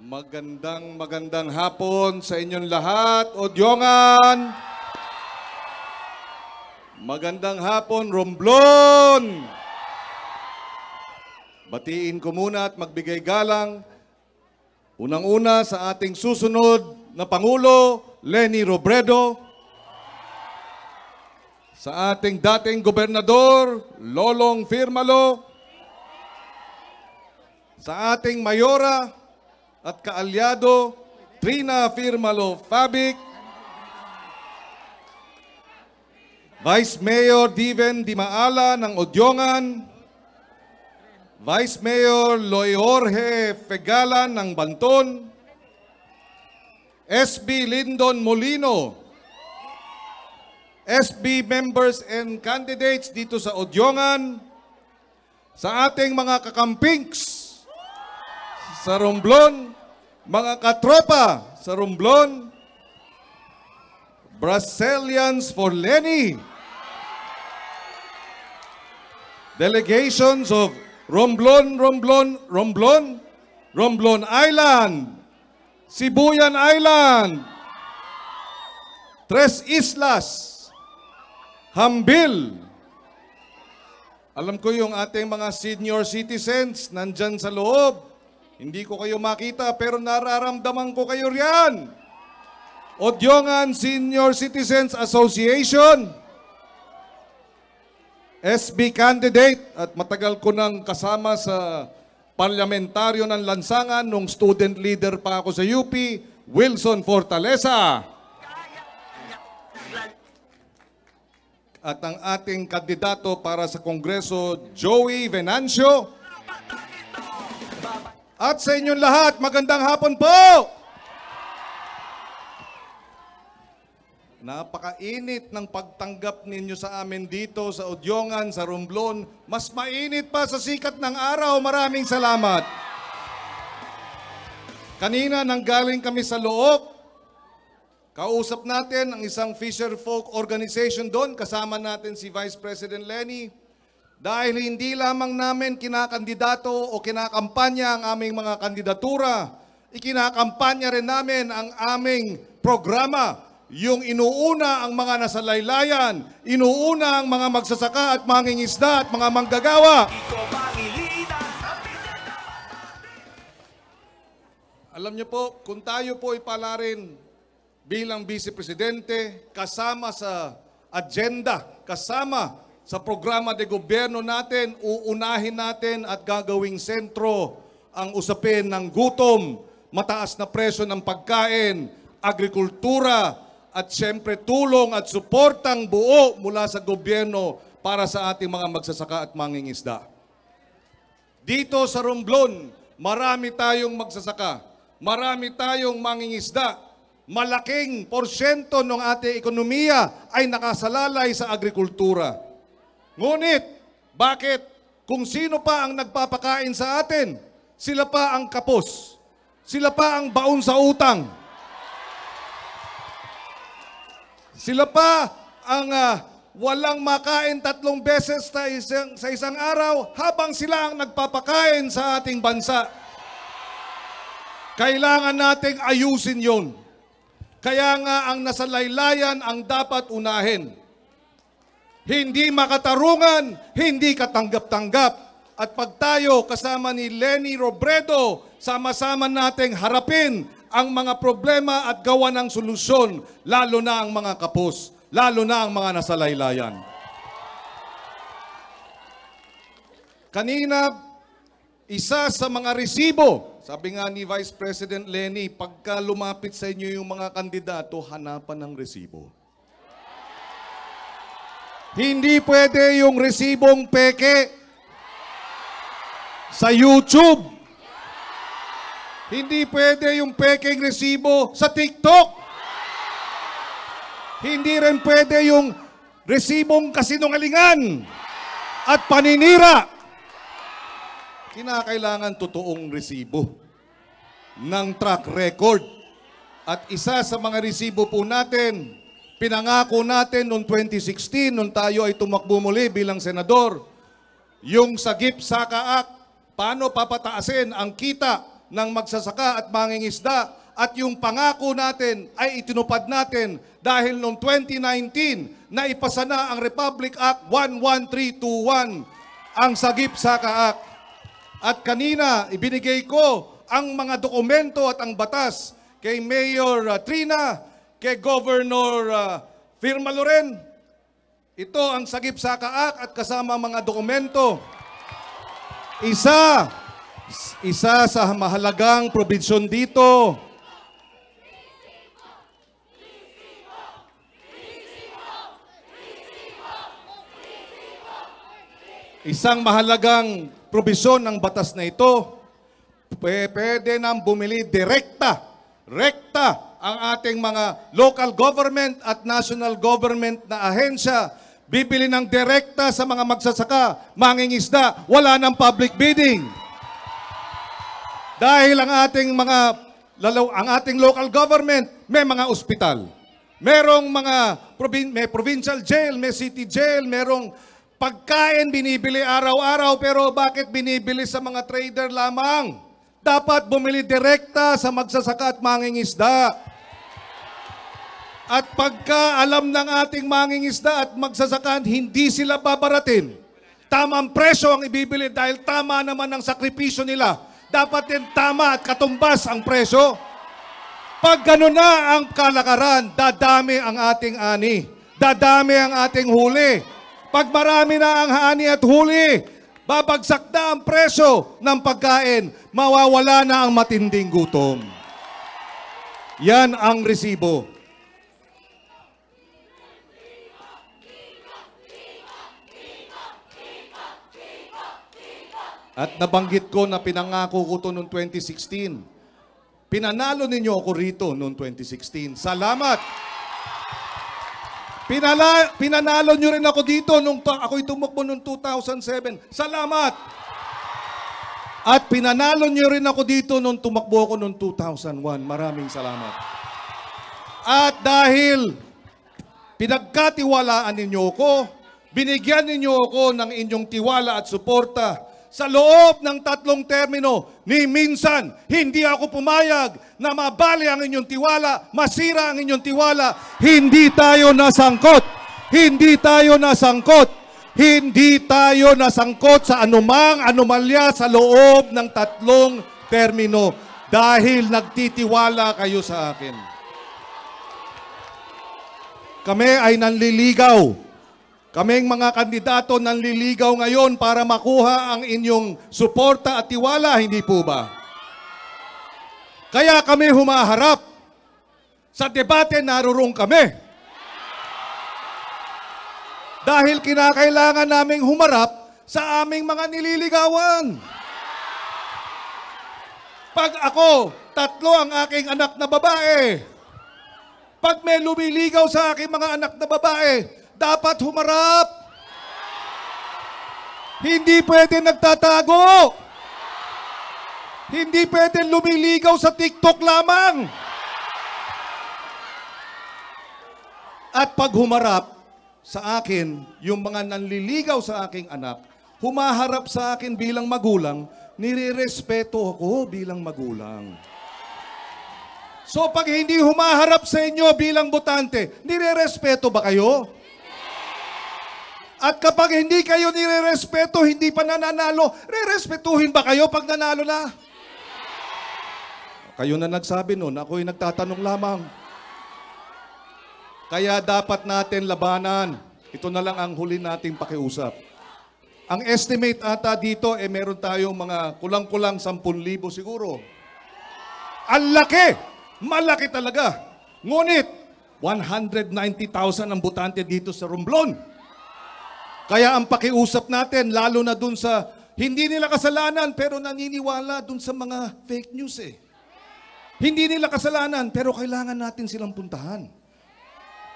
Magandang hapon sa inyong lahat, Odyongan. Magandang hapon, Romblon. Batiin ko muna at magbigay galang. Unang-una sa ating susunod na Pangulo, Leni Robredo. Sa ating dating Gobernador, Lolong Firmalo. Sa ating Mayora at kaalyado, Trina Firmalo Fabic, Vice Mayor Diven Dimaala ng Odyongan, Vice Mayor Loy Jorge Fegalan ng Banton, SB Lindon Molino, SB members and candidates dito sa Odyongan, sa ating mga kakampings sa Romblon, mga katropa sa Romblon, Brazilians for Leni, delegations of Romblon Island, Sibuyan Island, Tres Islas, Hambil. Alam ko yung ating mga senior citizens nandyan sa loob. Hindi ko kayo makita pero nararamdaman ko kayo riyan. Odyongan Senior Citizens Association, SB candidate at matagal ko nang kasama sa parlamentaryo ng lansangan nung student leader pa ako sa UP, Wilson Fortaleza. At ang ating kandidato para sa Kongreso, Joey Venancio. At sa inyong lahat, magandang hapon po! Napakainit ng pagtanggap ninyo sa amin dito sa Odyongan, sa Romblon. Mas mainit pa sa sikat ng araw. Maraming salamat. Kanina nanggaling kami sa Loob. Kausap natin ang isang Fisher Folk organization doon. Kasama natin si Vice President Leni. Dahil hindi lamang namin kinakandidato o kinakampanya ang aming mga kandidatura, ikinakampanya rin namin ang aming programa, yung inuuna ang mga nasalaylayan, inuuna ang mga magsasaka at mangingisda at mga manggagawa. Alam niyo po, kung tayo po ipalarin bilang Vice Presidente, kasama sa agenda, kasama sa programa de gobyerno natin, uunahin natin at gagawing sentro ang usapin ng gutom, mataas na presyo ng pagkain, agrikultura, at siyempre tulong at suportang buo mula sa gobyerno para sa ating mga magsasaka at mangingisda. Dito sa Romblon, marami tayong magsasaka, marami tayong mangingisda, malaking porsyento ng ating ekonomiya ay nakasalalay sa agrikultura. Ngunit, bakit? Kung sino pa ang nagpapakain sa atin, sila pa ang kapos, sila pa ang baon sa utang, sila pa ang walang makain 3 beses sa isang araw habang sila ang nagpapakain sa ating bansa. Kailangan nating ayusin yon. Kaya nga ang nasalaylayan ang dapat unahin. Hindi makatarungan, hindi katanggap-tanggap. At pag tayo kasama ni Leni Robredo, sama-sama nating harapin ang mga problema at gawa ng solusyon, lalo na ang mga kapos, lalo na ang mga nasalaylayan. Kanina, isa sa mga resibo, sabi nga ni Vice President Leni, pagka lumapit sa inyo yung mga kandidato, hanapan ng resibo. Hindi pwede yung resibong peke sa YouTube. Hindi pwede yung pekeng resibo sa TikTok. Hindi rin pwede yung resibong kasinungalingan at paninira. Kinakailangan totoong resibo ng track record. At isa sa mga resibo po natin, pinangako natin noong 2016, noong tayo ay tumakbo muli bilang senador, yung sa GIP Saka Act, paano papataasin ang kita ng magsasaka at mangingisda. At yung pangako natin ay itinupad natin dahil noong 2019 na ipasa na ang Republic Act 11321, ang Sagip Saka Act. At kanina ibinigay ko ang mga dokumento at ang batas kay Mayor Trina, kay Governor Firma Loren. Ito ang Sagip Saka Act at kasama mga dokumento. Isa sa mahalagang probinsyon dito. Isang mahalagang probisyon ng batas na ito, pwede nang bumili rekta ang ating mga local government at national government na ahensya, bibili ng direkta sa mga magsasaka, mangingisda, wala ng public bidding. Dahil ang ating local government, may mga ospital, merong may provincial jail, may city jail, merong pagkain binibili araw-araw, pero bakit binibili sa mga trader lamang? Dapat bumili direkta sa magsasaka at mangingisda. At pagka alam ng ating mangingisda at magsasaka, hindi sila babaratin. Tamang presyo ang ibibili dahil tama naman ang sakripisyo nila. Dapat din tama at katumbas ang presyo. Pag gano'n na ang kalakaran, dadami ang ating ani. Dadami ang ating huli. Pag marami na ang hani at huli, babagsak na ang presyo ng pagkain, mawawala na ang matinding gutom. Yan ang resibo. At nabanggit ko na pinangako ko ito noong 2016. Pinanalo ninyo ako rito noong 2016. Salamat! Pinanalo nyo rin ako dito nung ako'y tumakbo noong 2007. Salamat! At pinanalo nyo rin ako dito nung tumakbo ako noong 2001. Maraming salamat. At dahil pinagkatiwalaan ninyo ako, binigyan ninyo ako ng inyong tiwala at suporta, sa loob ng 3 termino, ni minsan, hindi ako pumayag na mabali ang inyong tiwala, masira ang inyong tiwala. Hindi tayo nasangkot. Hindi tayo nasangkot. Hindi tayo nasangkot sa anumang anomalya sa loob ng 3 termino dahil nagtitiwala kayo sa akin. Kami ay nanliligaw. Kaming mga kandidato nanliligaw ngayon para makuha ang inyong suporta at tiwala, hindi po ba? Kaya kami humaharap. Sa debate, narurong kami. Dahil kinakailangan naming humarap sa aming mga nililigawan. Pag ako, 3 ang aking anak na babae. Pag may lumiligaw sa aking mga anak na babae, dapat humarap. Hindi pwede nagtatago. Hindi pwede lumiligaw sa TikTok lamang. At pag humarap sa akin, yung mga nanliligaw sa aking anak, humaharap sa akin bilang magulang, nirerespeto ako bilang magulang. So pag hindi humaharap sa inyo bilang botante, nirerespeto ba kayo? At kapag hindi kayo nirerespeto, hindi pa nananalo, rerespetuhin ba kayo pag nanalo na? Kayo na nagsabi nun, ako'y nagtatanong lamang. Kaya dapat natin labanan. Ito na lang ang huli nating pakiusap. Ang estimate ata dito, meron tayong mga kulang-kulang 10,000 siguro. Ang laki! Malaki talaga. Ngunit, 190,000 ang botante dito sa Romblon. Kaya ang pakiusap natin, lalo na dun sa hindi nila kasalanan pero naniniwala dun sa mga fake news eh. Hindi nila kasalanan pero kailangan natin silang puntahan.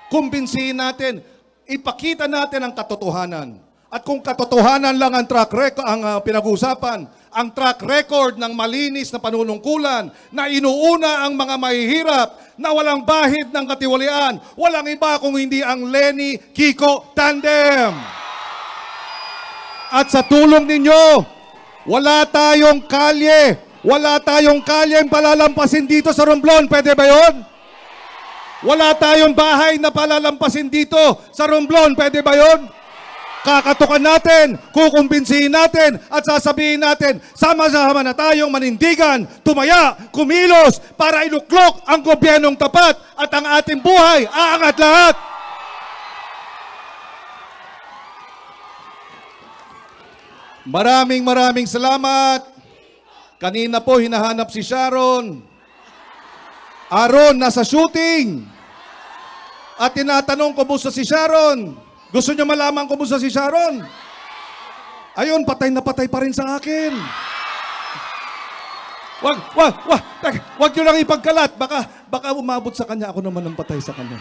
Kumbinsihin natin, ipakita natin ang katotohanan. At kung katotohanan lang ang track record, ang pinag-uusapan, ang track record ng malinis na panunungkulan na inuuna ang mga mahihirap na walang bahid ng katiwalian, walang iba kung hindi ang Lenny Kiko Tandem. At sa tulong ninyo, wala tayong kalye, Wala tayong kalyeng palalampasin dito sa Romblon. Pwede ba yun? Wala tayong bahay na palalampasin dito sa Romblon. Pwede ba yun? Kakatukan natin, kukumbinsihin natin, at sasabihin natin, sama-sama na tayong manindigan, tumaya, kumilos, para iluklok ang gobyernong tapat at ang ating buhay aangat lahat. Maraming salamat. Kanina po hinahanap si Sharon. Aaron, nasa shooting. At tinatanong kumusta si Sharon. Gusto niyo malaman kumusta si Sharon? Ayun, patay na patay pa rin sa akin. Wag niyo lang ipagkalat. Baka umabot sa kanya, ako naman ang patay sa kanya.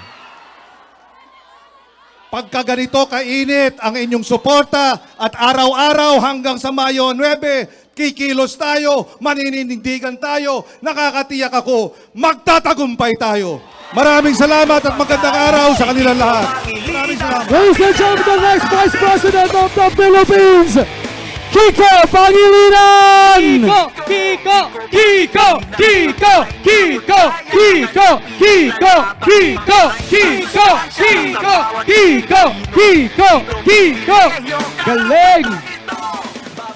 Pagka ganito kainit ang inyong suporta at araw-araw hanggang sa Mayo 9, kikilos tayo, maninindigan tayo, nakakatiyak ako, magtatagumpay tayo. Maraming salamat at magandang araw sa kanilang lahat. Maraming salamat. Ladies and gentlemen, the next Vice President of the Philippines, Kiko Pangilinan! Kiko! Kiko! Kiko! Kiko! Kiko! Kiko! Kiko! Kiko! Kiko! Kiko! Kiko! Kiko! Galing!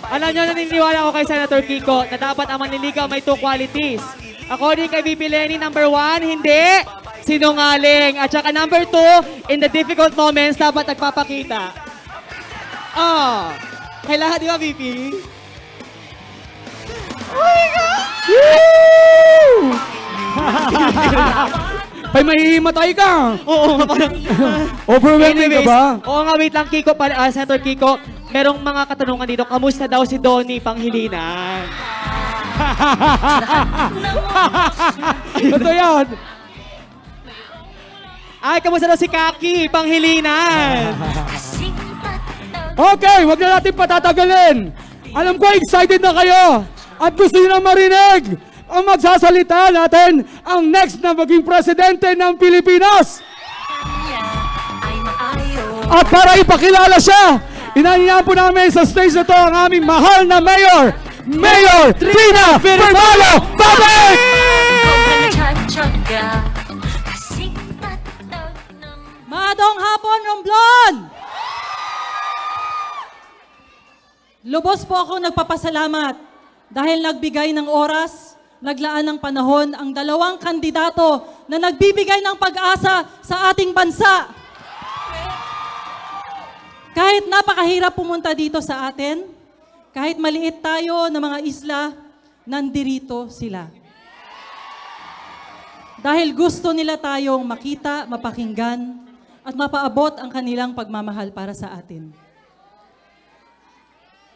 Alam nyo, naniniwala ako kay Senator Kiko na dapat ang manliligaw may 2 qualities. According kay VP Lenny, number 1, hindi sinungaling. At saka number 2, in the difficult moments, dapat nagpapakita. Kay lahat, di ba, VP? Oh my God! Pay mahihimatay ka! Oo, parang... Overwhelming ka ba? Oo nga, wait lang, Kiko, Senator Kiko. Merong mga katanungan dito. Kamusta daw si Donnie Panghilinan? Ito yan! Ay, kamusta daw si Kaki Panghilinan? Okay, wag na natin patatagalin. Alam ko, excited na kayo. At gusto nyo na marinig ang magsasalita natin ang next na maging presidente ng Pilipinas. At para ipakilala siya, inaanyayahan po namin sa stage na to ang aming mahal na mayor, Mayor Trina Firmalo Babay! Maadong hapon, Romblon! Lubos po ako nagpapasalamat dahil nagbigay ng oras, naglaan ng panahon ang 2 kandidato na nagbibigay ng pag-asa sa ating bansa. Kahit napakahirap pumunta dito sa atin, kahit maliit tayo na mga isla, nandirito sila. Dahil gusto nila tayong makita, mapakinggan, at mapaabot ang kanilang pagmamahal para sa atin.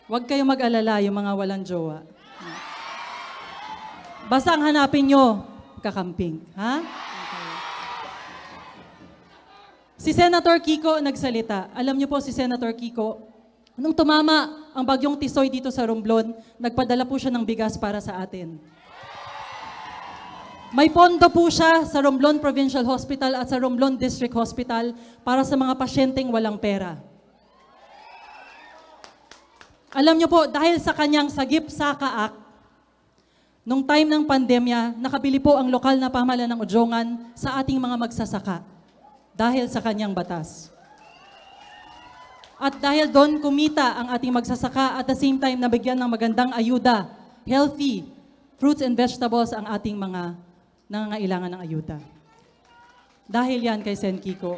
Huwag kayong mag-alala yung mga walang jowa. Basta ang hanapin nyo, kakamping. Ha? Okay. Si Senator Kiko nagsalita. Alam niyo po si Senator Kiko, nung tumama ang bagyong Tisoy dito sa Romblon, nagpadala po siya ng bigas para sa atin. May pondo po siya sa Romblon Provincial Hospital at sa Romblon District Hospital para sa mga pasyenteng walang pera. Alam niyo po, dahil sa kanyang Sagip Saka Act, nung time ng pandemya, nakabili po ang lokal na pamahalaan ng Udjongan sa ating mga magsasaka dahil sa kanyang batas. At dahil doon kumita ang ating magsasaka at the same time nabigyan ng magandang ayuda, healthy fruits and vegetables ang ating mga nangangailangan ng ayuda. Dahil yan kay Sen Kiko.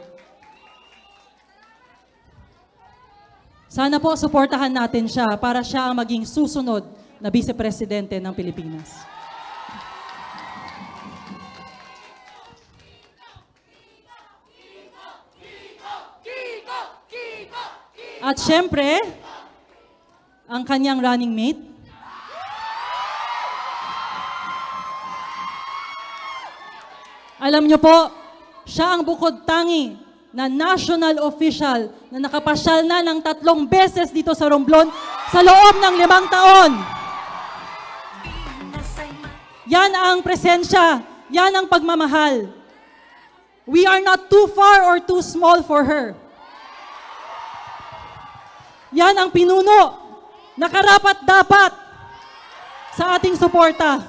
Sana po suportahan natin siya para siya ang maging susunod na Vice-Presidente ng Pilipinas. At syempre, ang kanyang running mate, alam niyo po, siya ang bukod tangi na national official na nakapasyal na ng 3 beses dito sa Romblon sa loob ng 5 taon. Yan ang presensya, yan ang pagmamahal. We are not too far or too small for her. Yan ang pinuno na karapat-dapat sa ating suporta.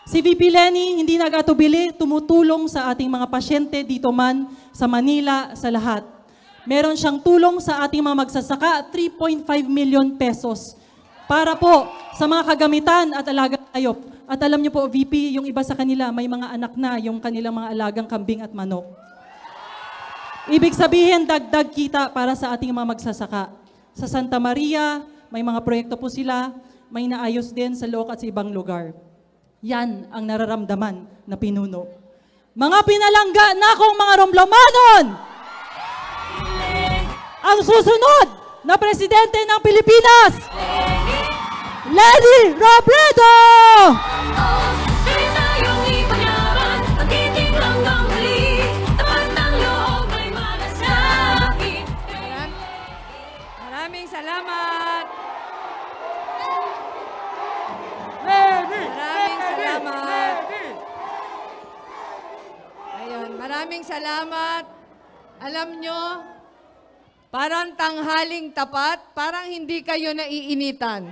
Si VP Lenny hindi nagatubili, tumutulong sa ating mga pasyente dito man sa Manila, sa lahat. Meron siyang tulong sa ating mga magsasaka, 3.5 million pesos para po sa mga kagamitan at alagang hayop. At alam niyo po, VP, yung iba sa kanila may mga anak na, yung kanilang mga alagang kambing at manok. Ibig sabihin, dagdag kita para sa ating mga magsasaka. Sa Santa Maria, may mga proyekto po sila, may naayos din sa Loc at sa ibang lugar. Yan ang nararamdaman na pinuno. Mga pinalangga na kong mga Romblamanon! Ang susunod na presidente ng Pilipinas, Lenny Robredo! Maraming salamat. Maraming salamat. Ayun, maraming salamat. Alam nyo, parang tanghaling tapat, parang hindi kayo naiinitan.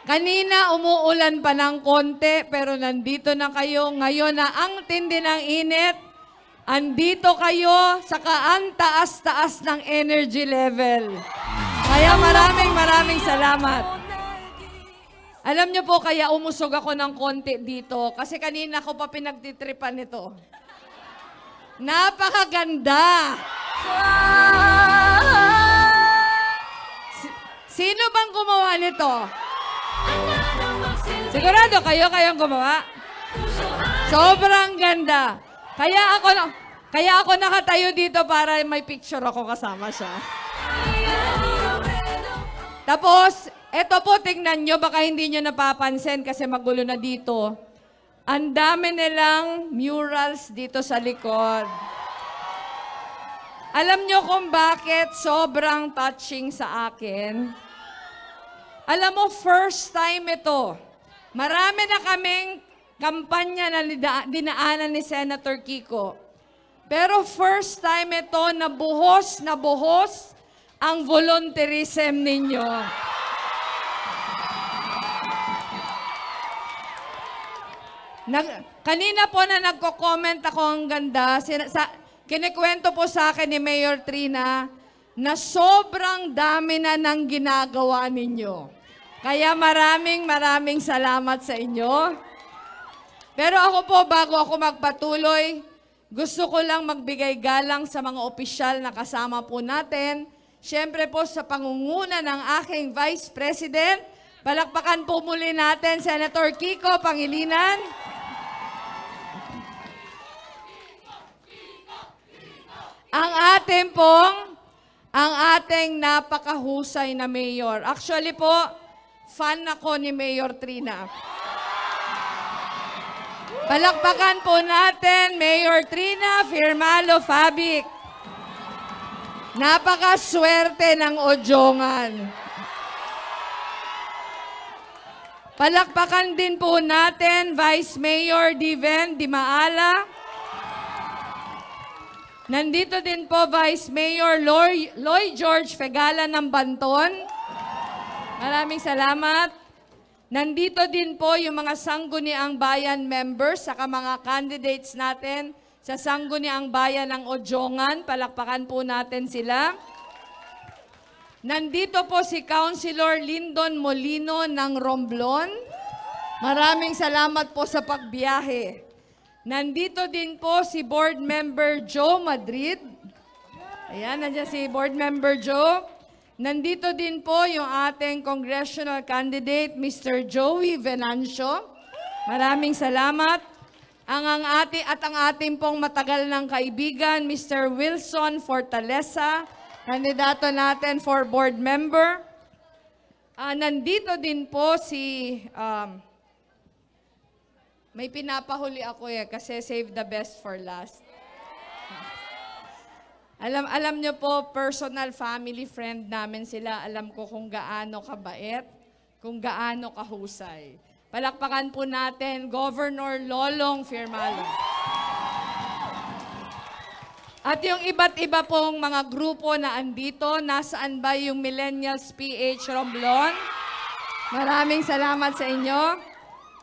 Kanina umuulan pa ng konti, pero nandito na kayo. Ngayon na ang tindi ng init, andito kayo sa taas-taas ng energy level. Kaya maraming salamat. Alam niyo po, kaya umusog ako ng konti dito kasi kanina ko pa pinagtitripan nito. Napakaganda! Sino bang gumawa nito? Sigurado kayong gumawa? Sobrang ganda. Kaya ako nakatayo dito para may picture ako kasama siya. Tapos, eto po, tingnan nyo, baka hindi nyo napapansin kasi magulo na dito. Ang dami nilang murals dito sa likod. Alam nyo kung bakit sobrang touching sa akin? Alam mo, first time ito. Marami na kaming kampanya na dinaanan ni Senator Kiko. Pero first time ito na buhos ang volunteerism ninyo. Kanina po na nagko-comment ako ang ganda, kinikwento po sa akin ni Mayor Trina na sobrang dami na ng ginagawa ninyo. Kaya maraming salamat sa inyo. Pero ako po, bago ako magpatuloy, gusto ko lang magbigay galang sa mga opisyal na kasama po natin. Siyempre po sa pangunguna ng aking Vice President, palakpakan po muli natin Senator Kiko Pangilinan. Ang ating napakahusay na mayor. Actually po, fan ako ni Mayor Trina. Palakpakan po natin Mayor Trina Firmalo Fabic. Napakaswerte ng Odjongan. Palakpakan din po natin Vice Mayor Diven Dimaala. Nandito din po Vice Mayor Lloyd George Fegala ng Banton. Maraming salamat. Nandito din po yung mga Sangguniang Bayan members, saka mga candidates natin sa Sangguniang Bayan ng Odjongan. Palakpakan po natin sila. Nandito po si Councilor Lyndon Molino ng Romblon. Maraming salamat po sa pagbiyahe. Nandito din po si Board Member Joe Madrid. Ayan, nandiyan si Board Member Joe. Nandito din po yung ating congressional candidate, Mr. Joey Venancio. Maraming salamat. Ang ating pong matagal ng kaibigan, Mr. Wilson Fortaleza, kandidato natin for board member. Nandito din po si... may pinapahuli ako kasi save the best for last. Alam nyo po, personal family friend namin sila. Alam ko kung gaano kabait, kung gaano kahusay. Palakpakan po natin, Governor Lolong Firmalo. At yung iba't iba pong mga grupo na andito, nasaan ba yung Millennials PH Romblon? Maraming salamat sa inyo.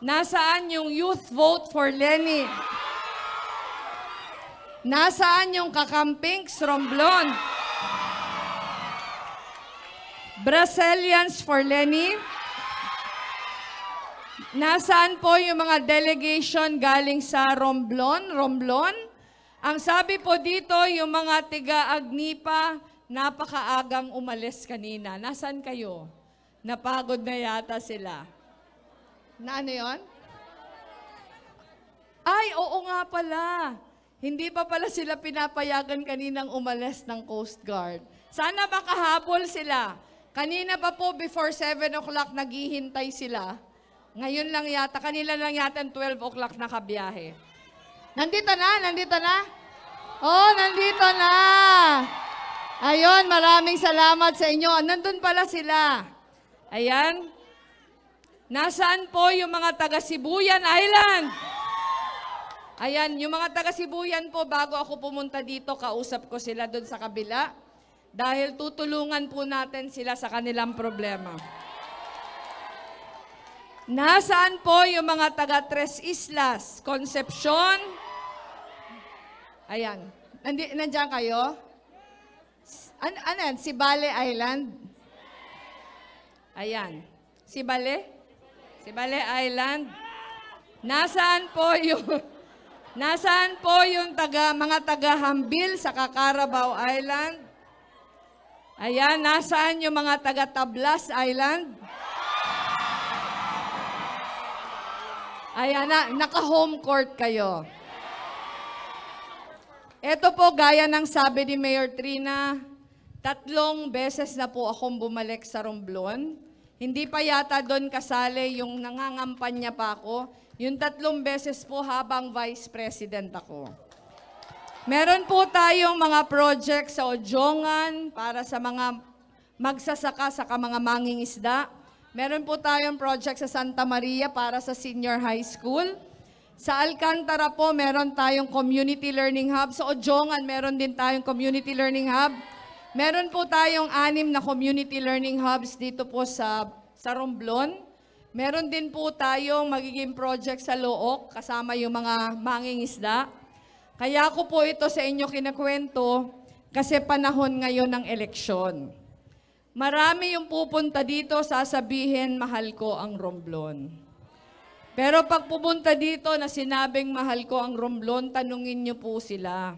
Nasaan yung Youth Vote for Lenny? Nasaan yung Kakampings Romblon? Brazilians for Lenny? Nasaan po yung mga delegation galing sa Romblon? Ang sabi po dito, yung mga tiga-Agnipa, napakaagang umalis kanina. Nasaan kayo? Napagod na yata sila. Na ano yun? Ay, oo nga pala. Hindi pa pala sila pinapayagan kaninang umalis ng Coast Guard. Sana makahabol sila. Kanina pa po, before 7 o'clock, naghihintay sila. Ngayon lang yata, kanila lang yata 12 o'clock nakabiyahe. Nandito na? Oh, nandito na. Ayun, maraming salamat sa inyo. Nandun pala sila. Ayan. Nasaan po yung mga taga Sibuyan Island? Ayan, yung mga taga Sibuyan po, bago ako pumunta dito, kausap ko sila doon sa kabila. Dahil tutulungan po natin sila sa kanilang problema. Nasaan po yung mga taga Tres Islas, Concepcion? Ayan. Nandiyan kayo? Ano yan? Sibale Island? Ayan. Sibale Island? Nasaan po yung mga taga Hambil sa Carabao Island? Ayan. Nasaan yung mga taga Tablas Island? Ayan na, naka-home court kayo. Ito po, gaya ng sabi ni Mayor Trina, 3 beses na po akong bumalik sa Romblon. Hindi pa yata doon kasali yung nangangampanya pa ako. Yung 3 beses po habang Vice President ako. Meron po tayong mga project sa Ojongan para sa mga magsasaka sa mga mangingisda. Meron po tayong project sa Santa Maria para sa senior high school. Sa Alcantara po, meron tayong community learning hub. Sa Ojongan, meron din tayong community learning hub. Meron po tayong 6 na community learning hubs dito po sa Romblon. Meron din po tayong magiging project sa Looc, kasama yung mga mangingisda. Kaya ko po ito sa inyo kinakwento kasi panahon ngayon ng eleksyon. Marami yung pupunta dito, sasabihin, mahal ko ang Romblon. Pero pag pumunta dito na sinabing mahal ko ang Romblon, tanungin niyo po sila.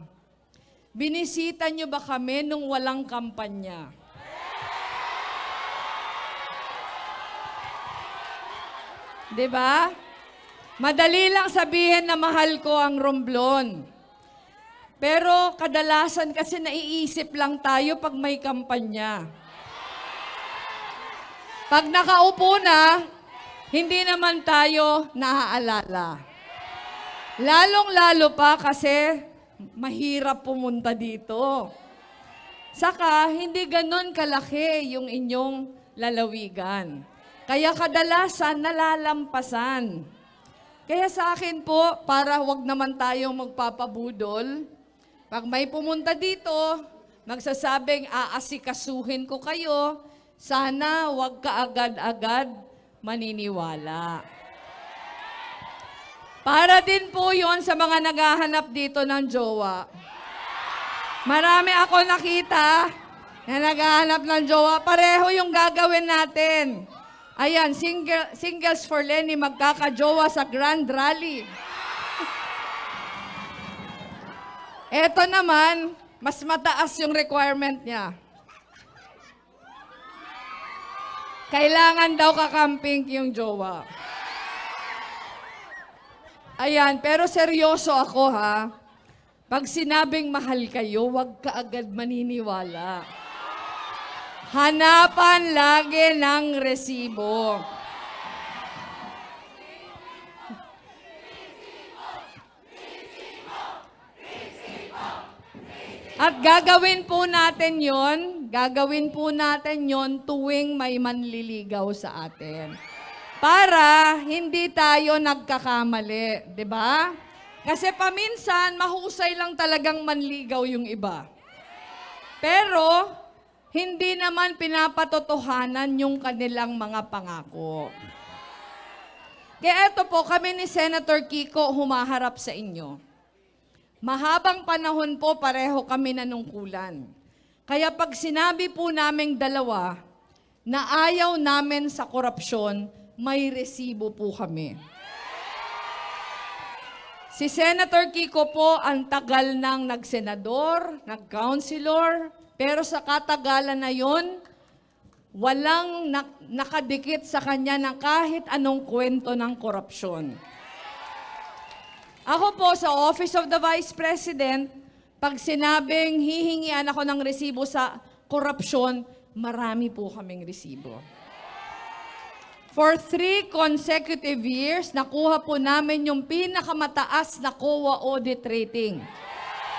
Binisita niyo ba kami nung walang kampanya? Diba? Madali lang sabihin na mahal ko ang Romblon. Pero kadalasan kasi naiisip lang tayo pag may kampanya. Pag nakaupo na, hindi naman tayo naaalala. Lalong-lalo pa kasi mahirap pumunta dito. Saka, hindi ganon kalaki yung inyong lalawigan. Kaya kadalasan nalalampasan. Kaya sa akin po, para wag naman tayong magpapabudol, pag may pumunta dito, magsasabing aasikasuhin ko kayo, sana wag ka agad-agad maniniwala. Para din po yon sa mga naghahanap dito ng jowa. Marami ako nakita na naghahanap ng jowa. Pareho yung gagawin natin. Ayan, Singles for Lenny magkakajowa sa Grand Rally. Eto naman, mas mataas yung requirement niya. Kailangan daw kakamping yung jowa. Ayan, pero seryoso ako ha. Pag sinabing mahal kayo, huwag ka agad maniniwala. Hanapan lagi ng resibo. At gagawin po natin yon tuwing may manliligaw sa atin. Para hindi tayo nagkakamali, di ba? Kasi paminsan, mahusay lang talagang manligaw yung iba. Pero, hindi naman pinapatotohanan yung kanilang mga pangako. Kaya ito po, kami ni Senator Kiko humaharap sa inyo. Mahabang panahon po, pareho kami nanungkulan. Kaya pag sinabi po naming dalawa na ayaw namin sa korupsyon, may resibo po kami. Si Senator Kiko po, ang tagal ng nagsenador, nag-councilor, pero sa katagalan na yon, walang nakadikit sa kanya ng kahit anong kwento ng korupsyon. Ako po sa Office of the Vice President, pag sinabing hihingian ako ng resibo sa korupsyon, marami po kaming resibo. For 3 consecutive years, nakuha po namin yung pinakamataas na COA audit rating.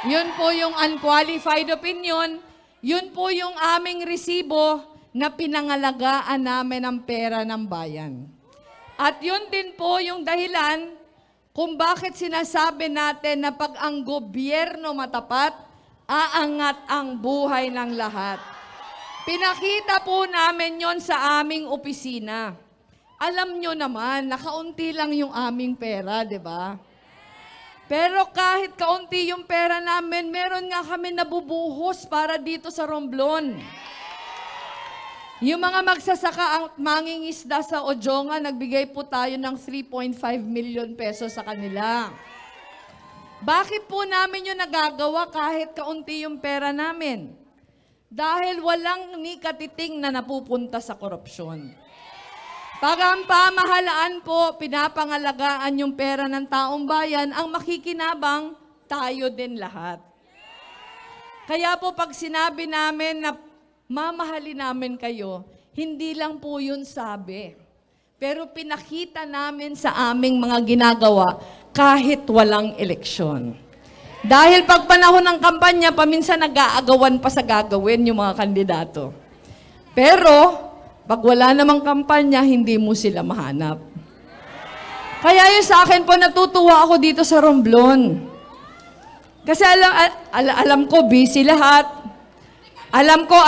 Yun po yung unqualified opinion, yun po yung aming resibo na pinangalagaan namin ang pera ng bayan. At yun din po yung dahilan kung bakit sinasabi natin na pag ang gobyerno matapat, aangat ang buhay ng lahat. Pinakita po namin yon sa aming opisina. Alam nyo naman, nakaunti lang yung aming pera, di ba? Pero kahit kaunti yung pera namin, meron nga kami nabubuhos para dito sa Romblon. Yung mga magsasaka ang mangingisda sa Ojonga, nagbigay po tayo ng 3.5 million pesos sa kanila. Bakit po namin yung nagagawa kahit kaunti yung pera namin? Dahil walang ni katiting na napupunta sa korupsyon. Pag ang pamahalaan po, pinapangalagaan yung pera ng taong bayan, ang makikinabang, tayo din lahat. Kaya po pag sinabi namin na mamahalin namin kayo, hindi lang po yun sabi. Pero pinakita namin sa aming mga ginagawa kahit walang eleksyon. Dahil pag panahon ng kampanya, paminsan nag-aagawan pa sa gagawin yung mga kandidato. Pero, pag wala namang kampanya, hindi mo sila mahanap. Kaya yun sa akin po, natutuwa ako dito sa Romblon. Kasi alam ko, busy lahat. Alam ko,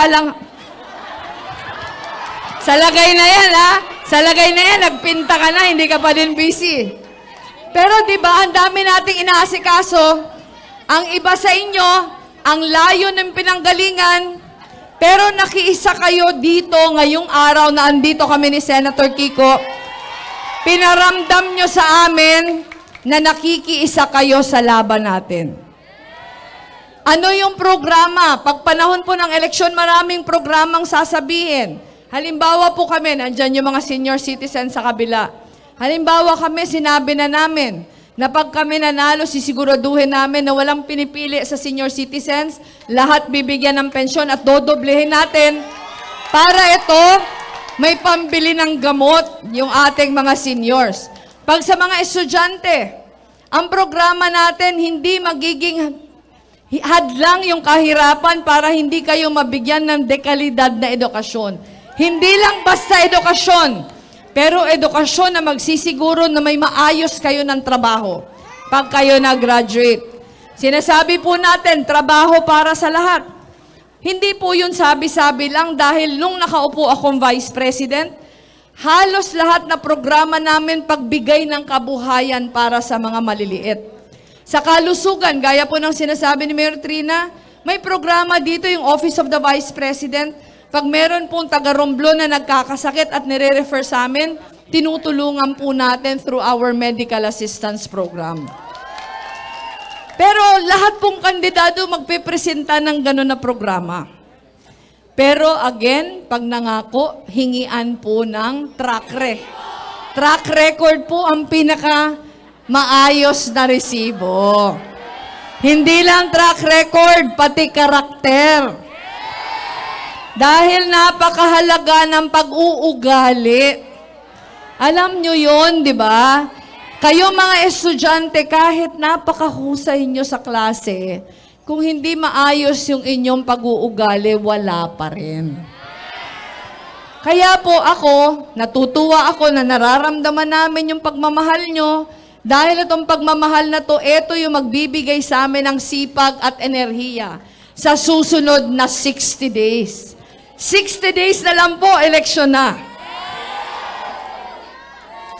sa lagay na yan, ha? Sa lagay na yan, nagpinta ka na, hindi ka pa din busy. Pero di ba, ang dami nating inaasikaso, ang iba sa inyo, ang layo ng pinanggalingan, pero nakiisa kayo dito ngayong araw na andito kami ni Senator Kiko. Pinaramdam nyo sa amin na nakikiisa kayo sa laban natin. Ano yung programa? Pag panahon po ng eleksyon, maraming programang sasabihin. Halimbawa po kami, nandyan yung mga senior citizens sa kabila. Halimbawa kami, sinabi na namin na pag kami nanalo, sisiguraduhin namin na walang pinipili sa senior citizens, lahat bibigyan ng pensyon at dodoblehin natin para ito may pambili ng gamot yung ating mga seniors. Pag sa mga estudyante, ang programa natin hindi magiging hadlang yung kahirapan para hindi kayo mabigyan ng dekalidad na edukasyon. Hindi lang basta edukasyon, pero edukasyon na magsisiguro na may maayos kayo ng trabaho pag kayo nag-graduate. Sinasabi po natin, trabaho para sa lahat. Hindi po yun sabi-sabi lang dahil nung nakaupo akong Vice President, halos lahat na programa namin pagbigay ng kabuhayan para sa mga maliliit. Sa kalusugan, gaya po ng sinasabi ni Mayor Trina, may programa dito yung Office of the Vice President. Pag meron pong taga-Romblon na nagkakasakit at nire-refer sa amin, tinutulungan po natin through our medical assistance program. Pero lahat pong kandidato magpipresenta ng gano'n na programa. Pero again, pag nangako, hingian po ng track record po ang pinaka maayos na resibo. Hindi lang track record, pati karakter. Dahil napakahalaga ng pag-uugali. Alam nyo yon, di ba? Kayo mga estudyante, kahit napakahusay nyo sa klase, kung hindi maayos yung inyong pag-uugali, wala pa rin. Kaya po ako, natutuwa ako na nararamdaman namin yung pagmamahal nyo, Dahil itong pagmamahal na to, ito yung magbibigay sa amin ng sipag at enerhiya sa susunod na 60 days. 60 days na lang po, eleksyon na.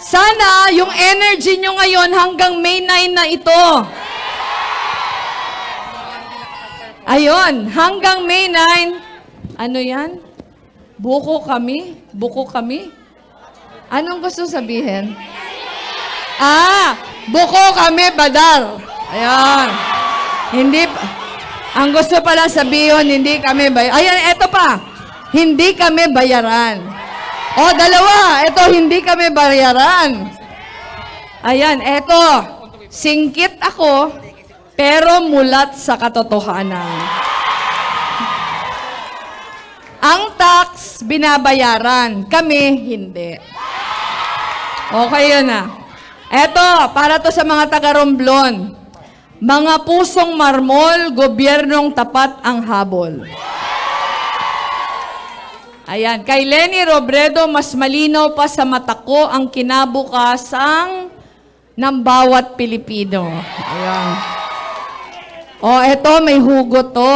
Sana yung energy nyo ngayon hanggang May 9 na ito. Ayun, hanggang May 9, ano yan? Buko kami? Buko kami? Anong gusto sabihin? Buko kami, badal. Ayan. Hindi, ang gusto pala sabihin, hindi kami bayaran. Ayan, eto pa. Hindi kami bayaran. O, dalawa. Eto, hindi kami bayaran. Ayan, eto. Singkit ako, pero mulat sa katotohanan. Ang tax, binabayaran. Kami, hindi. Okay yun na. Eto, para to sa mga taga-Romblon. Mga pusong marmol, gobyernong tapat ang habol. Ayan, kay Leni Robredo, mas malinaw pa sa mata ko ang kinabukasang ng bawat Pilipino. Ayan. O, eto, may hugot to.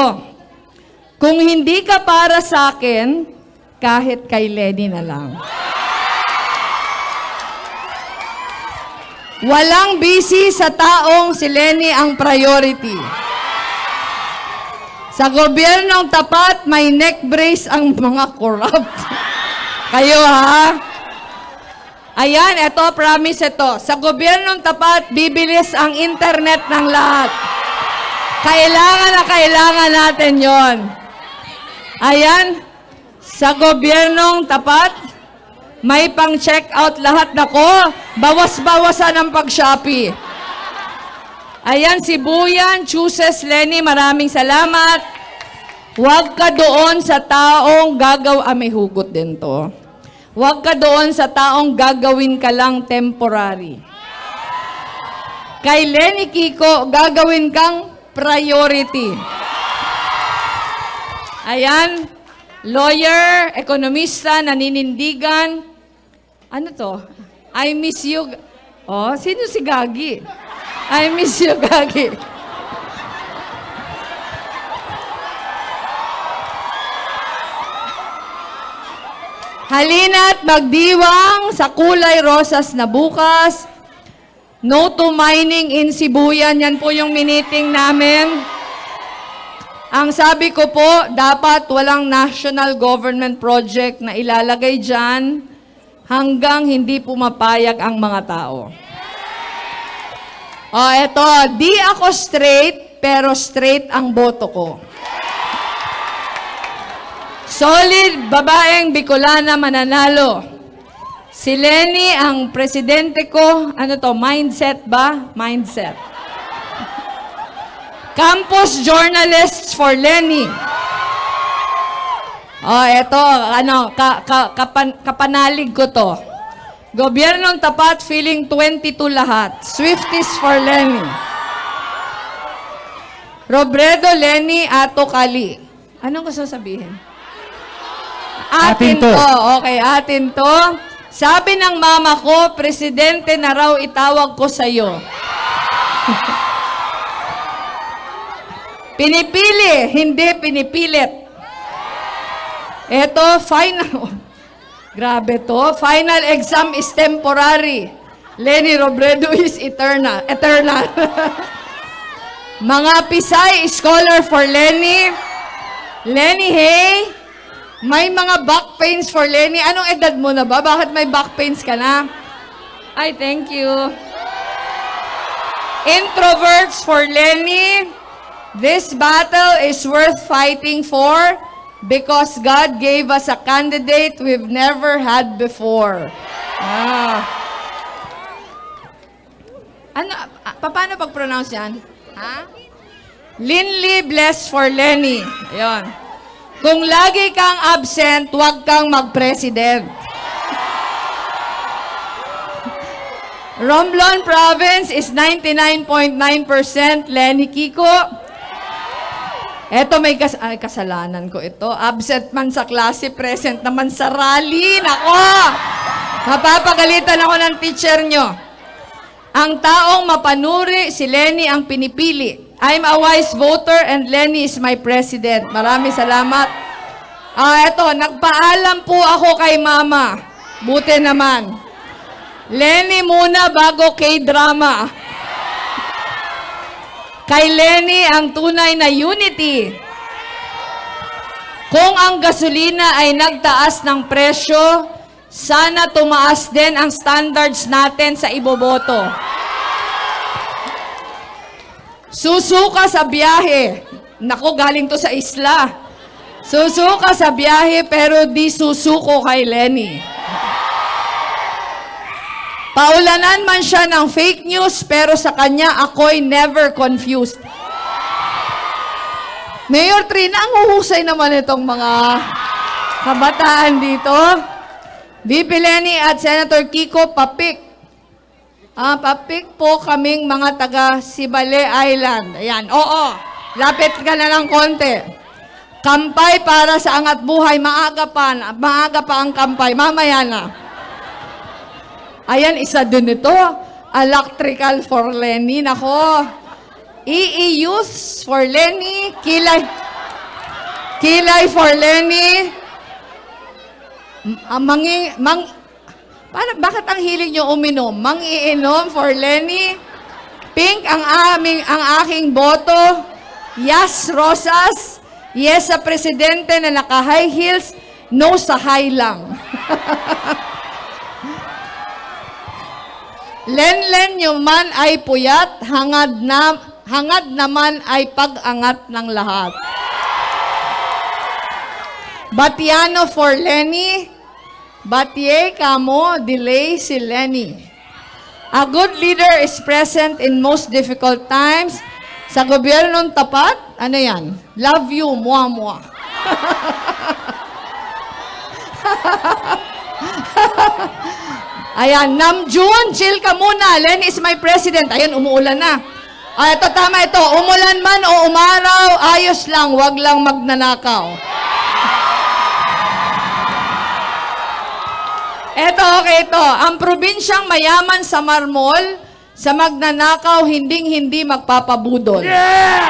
Kung hindi ka para sa akin, kahit kay Leni na lang. Walang busy sa taong si Leni ang priority. Sa gobyernong tapat, may neck brace ang mga corrupt. Kayo ha? Ayan, ito, promise ito. Sa gobyernong tapat, bibilis ang internet ng lahat. Kailangan na kailangan natin yon. Ayan, sa gobyernong tapat, may pang-check out lahat. Nako, bawas-bawasan ang pag-Shopee. Ayan, si Buyan, chooses Leni, maraming salamat. Huwag ka doon sa taong may hugot din to. Huwag ka doon sa taong gagawin ka lang temporary. Kay Leni Kiko, gagawin kang priority. Ayan, lawyer, ekonomista, naninindigan. Ano to? I miss you. Oh, sino si Gagi? I miss you, Gagi. Halina't magdiwang sa kulay rosas na bukas. No to mining in Sibuyan. Yan po yung miniting namin. Ang sabi ko po, dapat walang national government project na ilalagay dyan hanggang hindi pumapayag ang mga tao. O, eto, di ako straight, pero straight ang boto ko. Solid, babaeng Bicolana mananalo. Si Leni, ang presidente ko, ano to, mindset ba? Mindset. Campus journalists for Leni. Oh, eto, ano, kapanalig ko to. Gobyernong tapat, feeling 22 lahat. Swifties for Leni. Robredo, Leni, Ato, Kali. Anong gusto sabihin? Atin to. Okay, atin to. Sabi ng mama ko, presidente na raw itawag ko sa'yo. Pinipili, hindi pinipilit. Eto, final. Grabe to. Final exam is temporary. Leni Robredo is eternal. Mga Pisay, scholar for Leni. Leni, hey. May mga back pains for Leni. Anong edad mo na ba? Bakit may back pains ka na? Ay, thank you. Introverts for Leni. This battle is worth fighting for because God gave us a candidate we've never had before. Ano, paano pag-pronounce yan? Ha? Linley, blessed for Leni. Ayun. Kung lagi kang absent, huwag kang mag-president. Romblon Province is 99.9% Leni Kiko. Eto, may kasalanan ko ito. Absent man sa klase, present naman sa rally. Nako! Mapapagalitan ako ng teacher nyo. Ang taong mapanuri, si Lenny ang pinipili. I'm a wise voter and Lenny is my president. Maraming salamat. Eto, nagpaalam po ako kay Mama. Buti naman. Lenny muna bago K-drama. Kay Lenny ang tunay na unity. Kung ang gasolina ay nagtaas ng presyo, sana tumaas din ang standards natin sa iboboto. Susuka sa biyahe. Naku, galing to sa isla. Susuka sa biyahe pero di susuko kay Lenny. Paulanan man siya ng fake news pero sa kanya ako'y never confused. Mayor Trina, ang huhusay naman itong mga kabataan dito. VP Lenny at Senator Kiko, papik. Papik po kaming mga taga Sibale Island. Ayan, oo. Lapit ka na ng konti. Kampay para sa angat buhay. Maaga pa ang kampay. Mamaya na. Ayan, isa din ito. Electrical for Lenny. Nako. EE Youth for Lenny. Kilay for Lenny. Bakit ang hilig nyo uminom? Mang-iinom for Lenny. Pink ang aking boto. Yes, Rosas. Yes sa presidente na naka-high heels. No sa high lang. Len-len nyo man ay puyat. Hangad naman ay pag-angat ng lahat. Batiano for Lenny. Batie kamo, delay si Lenny. A good leader is present in most difficult times. Sa gobyernong tapat, ano yan? Love you, mua-mua. Ayan, Namjoon, chill ka muna. Lenny is my president. Ayan, umuulan na. Ito, tama ito. Umulan man o umaraw, ayos lang, wag lang magnanakaw. Okay, ito. Ang probinsyang mayaman sa marmol, sa magnanakaw, hinding-hindi magpapabudol. Yeah!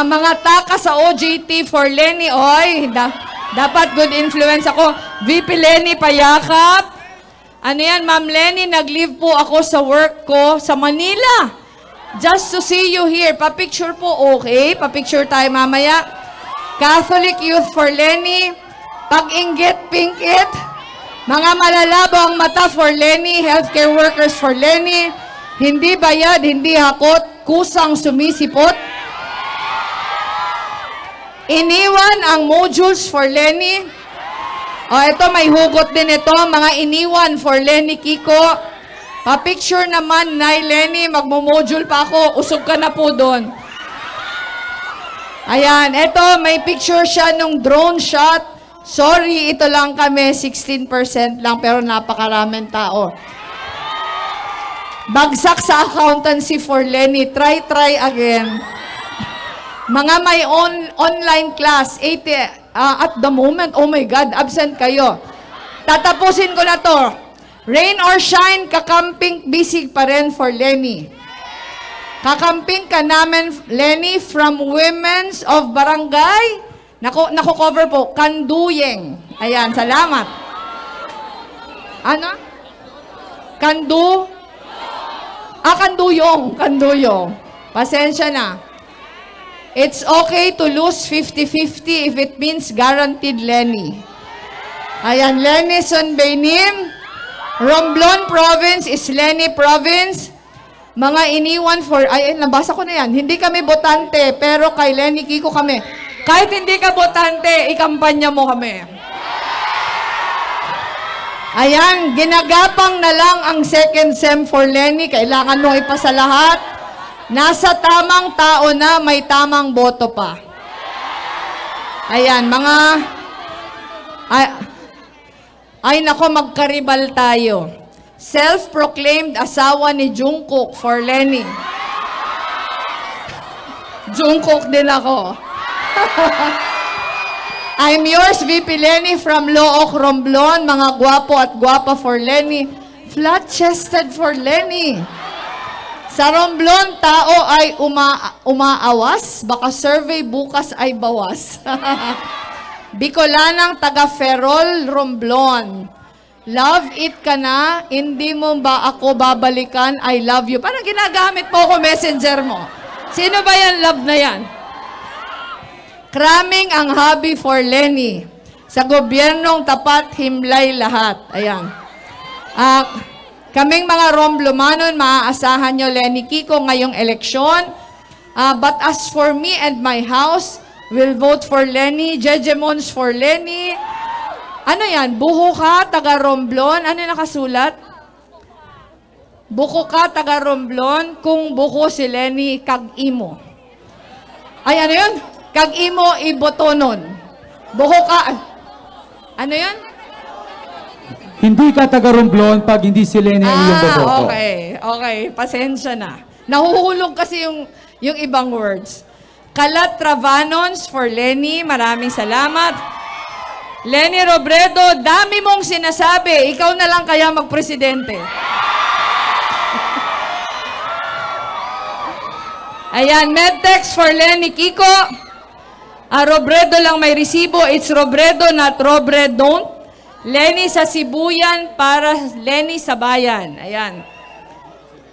Mga taka sa OJT for Lenny, oy, dapat good influence ako. VP Lenny, payakap. Ano yan, Ma'am Lenny, nag-leave po ako sa work ko sa Manila. Just to see you here. Pa-picture po, okay? Pa-picture tayo mamaya. Catholic Youth for Lenny. Pag-inggit, pinkit. Mga malalabo ang mata for Lenny. Healthcare workers for Lenny. Hindi bayad, hindi hakot. Kusang sumisipot. Iniwan ang modules for Lenny. Ito may hugot din ito. Mga iniwan for Lenny Kiko. Pa-picture naman, Nay Lenny. Magmo-module pa ako. Usog ka na po doon. Ayan. Ito, may picture siya nung drone shot. Sorry, ito lang kami, 16% lang, pero napakaraming tao. Bagsak sa accountancy for Lenny. Try again. Mga may online class, 80, at the moment, oh my God, absent kayo. Tatapusin ko na to. Rain or shine, kakamping bisig pa rin for Lenny. Kakamping ka namin, Lenny, from Women's of Barangay. Nako-cover po, Kanduyeng. Ayan, salamat. Ano? Kanduyong. Pasensya na. It's okay to lose 50-50 if it means guaranteed Lenny. Ayan, Lenny Sonbeinim. Romblon Province is Lenny Province. Mga iniwan for, nabasa ko na yan. Hindi kami botante, pero kay Lenny Kiko kami. Kahit hindi ka botante, ikampanya mo kami. Ayan, ginagapang na lang ang second sem for Lenny. Kailangan mong ipasa lahat. Nasa tamang tao na, may tamang boto pa. Ayan, mga... Ay nako, magkaribal tayo. Self-proclaimed asawa ni Jungkook for Lenny. Jungkook din ako. I'm yours, VP Lenny from Look, Romblon. Mga gwapo at gwapa for Lenny. Flat-chested for Lenny. Sa Romblon, tao ay umaawas. Baka survey bukas ay bawas. Bicolanang taga Ferrol, Romblon. Love it ka na, hindi mo ba ako babalikan, I love you. Parang ginagamit mo ako messenger mo. Sino ba yan, love na yan? Cramming ang hobby for Lenny. Sa gobyernong tapat, himlay lahat. Ayan. Kaming mga Romblomanon, maaasahan nyo Lenny Kiko ngayong eleksyon. But as for me and my house, we'll vote for Lenny. Jejemons for Lenny. Ano yan? Buho ka, taga Romblon. Ano nakasulat? Buko ka, taga Romblon. Kung buko si Lenny, kag-imo. Ay, ano yun? Kag-imo, ibotonon. Buko ka. Ano yun? Hindi ka taga Romblon pag hindi si Lenny ang iyong boboto. Okay. Okay. Pasensya na. Nahuhulog kasi yung ibang words. Kalat Travanons for Lenny. Maraming salamat. Lenny Robredo, dami mong sinasabi. Ikaw na lang kaya magpresidente. Ayan, Medtex for Lenny Kiko. Robredo lang may resibo. It's Robredo, not Robredon. Lenny sa Sibuyan para Lenny sa bayan. Ayan.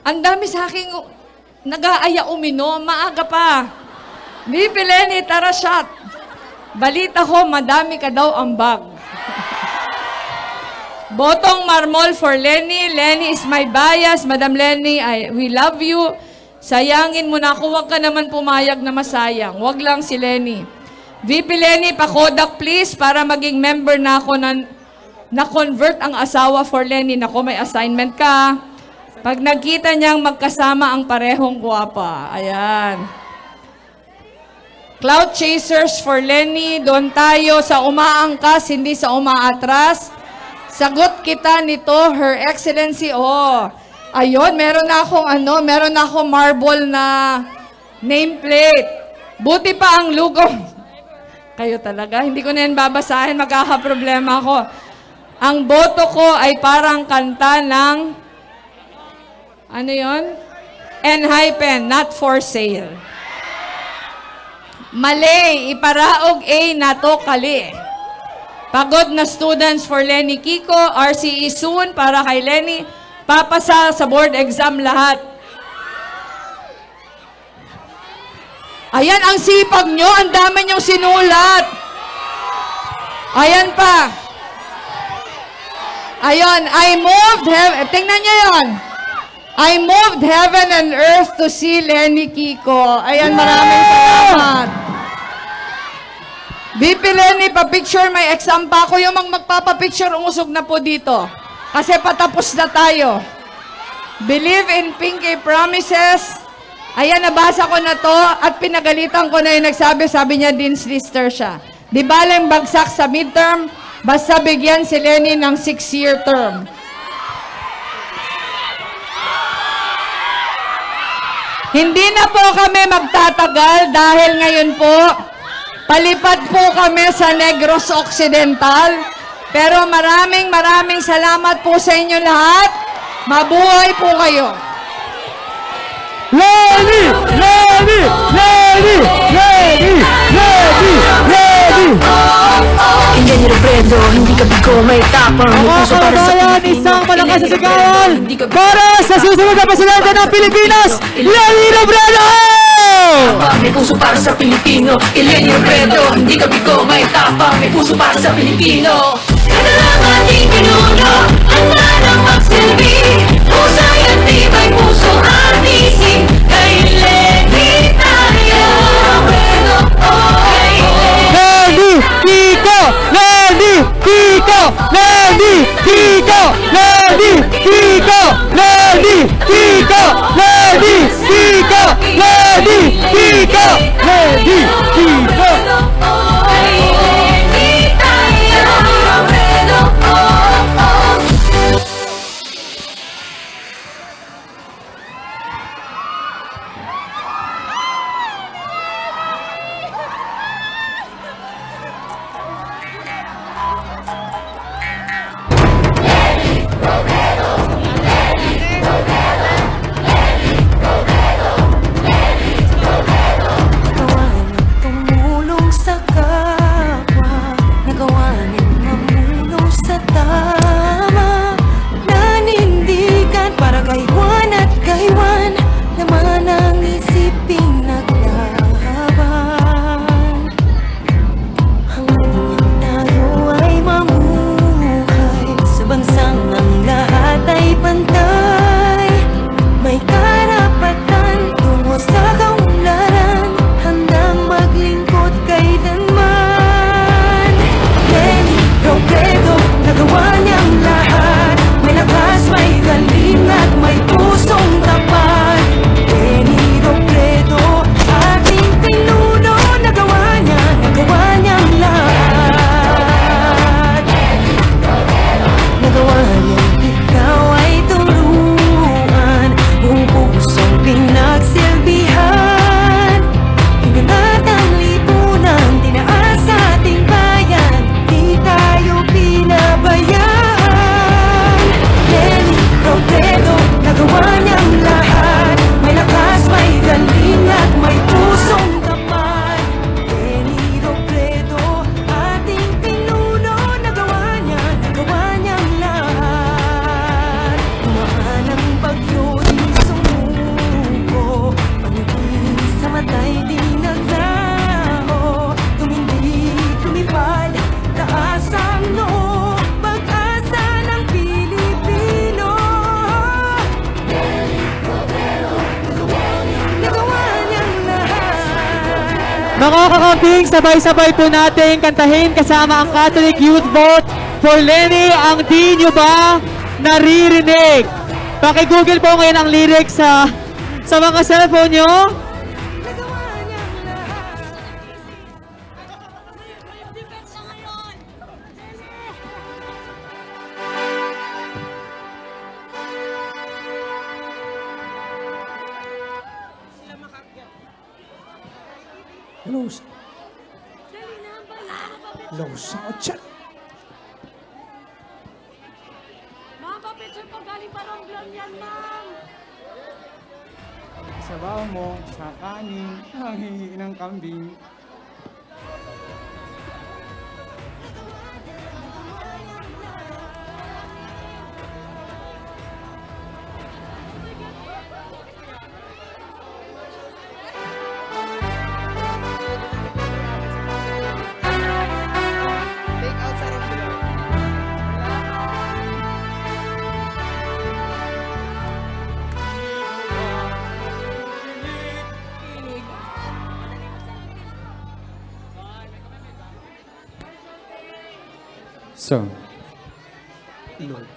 Ang dami sa akin nag-aaya uminom. Maaga pa. Bibi Lenny, tara shot. Balita ko, madami ka daw ang bag. Botong Marmol for Lenny. Lenny is my bias. Madam Lenny, we love you. Sayangin mo na ako. Huwag ka naman pumayag na masayang. Huwag lang si Lenny. VP Lenny, pakodak please para maging member na ako na-convert ang asawa for Lenny. Nako, may assignment ka. Pag nagkita niyang magkasama ang parehong guwapa. Ayan. Cloud Chasers for Lenny. Doon tayo sa umaangkas, hindi sa umaatras. Sagot kita nito, Her Excellency. Oh, ayun, meron na akong marble na nameplate. Buti pa ang lugo. Kayo talaga, hindi ko na yan babasahin, magkakaproblema ako. Ang boto ko ay parang kanta ng, ano yun? Enhypen, not for sale. Mali, iparaog A na to kali. Pagod na students for Lenny Kiko, RCE soon para kay Lenny. Papasa sa board exam lahat. Ayan, ang sipag nyo, ang dami nyong sinulat. Ayan pa. Ayun, tingnan nyo yun. I moved heaven and earth to see Lenny Kiko. Ayan, maraming salamat. VP Lenny, pa-picture, may exam pa ako. Yung magpapapicture, umusog na po dito. Kasi patapos na tayo. Believe in Pinky Promises. Ayan, nabasa ko na to at pinagalitan ko na yung nagsabi. Sabi niya, Dean's Lister siya. Di balang bagsak sa midterm, basta bigyan si Lenny ng 6-year term. Hindi na po kami magtatagal dahil ngayon po, palipad po kami sa Negros Occidental. Pero maraming salamat po sa inyo lahat. Mabuhay po kayo. Lenny! Lenny! Lenny! Lenny! Lenny! Lenny! Hindi ni Robredo, hindi ka bigo, may tapang. Mga kababayan, isang malakas na sigawan para sa susunod na presidente ng Pilipinas, Lenny Robredo! May puso para sa Pilipino, Lenny Robredo. Hindi ka bigo, may tapang. May puso para sa Pilipino. Kada lang ating pinuno, handa nang magsilbi. Husay at tibay puso at isip. Kay Lenny tayo. Robredo, oh, kay Lenny Kiko! Lenny Kiko! Lenny Kiko! Lenny Kiko! Lenny Kiko! Lenny Kiko! Lenny Kiko! Lenny Kiko! think sabay-sabay po natin kantahin kasama ang Catholic Youth Vote for Lenny. Ang di nyo ba naririnig? Paki-google po ngayon ang lyrics sa mga cellphone nyo. Sabaw mo sa kanin, ang hihi ng kambing. So, Lord.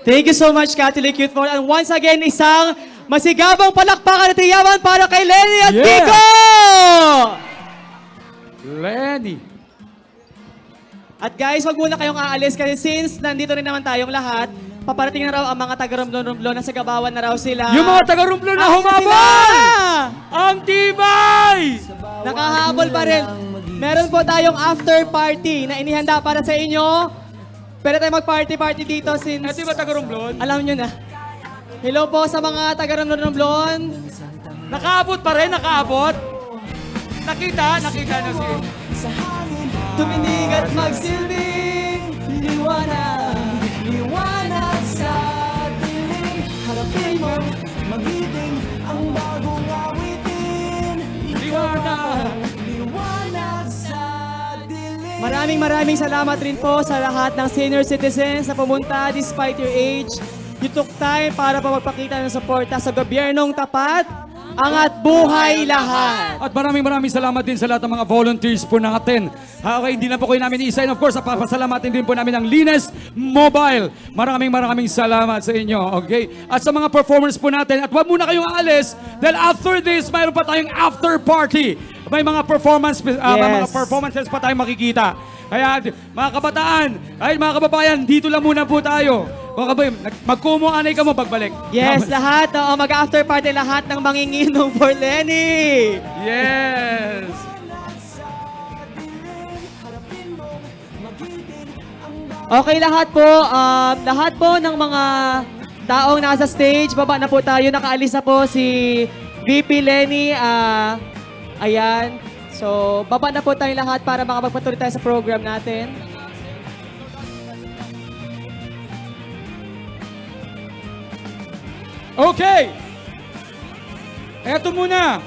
Thank you so much, Catholic Youth Vote. And once again, isang masigabang palakpakan at iyaman para kay Lenny at Yeah. Kiko! Lenny. At guys, wag muna kayong aalis kasi since nandito rin naman tayong lahat, paparating na raw ang mga taga-Romblon-Romblon na sa Gabawan na raw sila. Yung mga taga-Romblon na humabol! Ang tibay! Nakahabol pa rin. Meron po tayong after party na inihanda para sa inyo. Pwede tayo mag-party-party dito since... Ito ba taga-Romblon? Alam nyo na. Hello po sa mga taga-Romblon-Romblon. Nakaabot pa rin, nakaabot. Nakita na si... Tuminig at magsilbing liwanag, liwanag sa dilim. Harapin mo, magiting ang bagong awitin. Liwanag! Liwanag sa dilim. Maraming salamat rin po sa lahat ng senior citizens na pumunta despite your age. You took time para pa magpakita ng suporta sa gobyernong tapat, angat buhay lahat. At maraming salamat din sa lahat ng mga volunteers po natin. Okay, hindi na po kayo namin isa. And of course, papasalamatin din po namin ang Linas Mobile. Maraming salamat sa inyo. Okay? At sa mga performers po natin, at wag muna kayong aalis dahil after this, mayroon pa tayong after party. May mga performances pa tayong makikita. Kaya mga kabataan, ay mga kababayan, dito lang muna po tayo. Mga kababayan, magkumuanay ka mo pagbalik. Yes, lahat. Mag-after party lahat ng manginginom for Lenny. Yes! Okay, lahat po ng mga taong nasa stage, baba na po tayo. Nakaalis na po si VP Lenny. Ayan. So, baba na po tayo lahat para makapagpatuloy tayo sa program natin. Okay! Eto muna.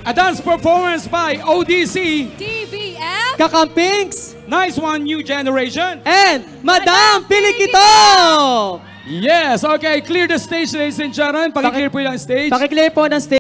A dance performance by ODC, TVF! Kakampings Nice One New Generation. and Madam Pilikito! Yes, okay. Clear the stage, ladies and gentlemen. Paki-clear po yung stage. Pakiclear po ng stage.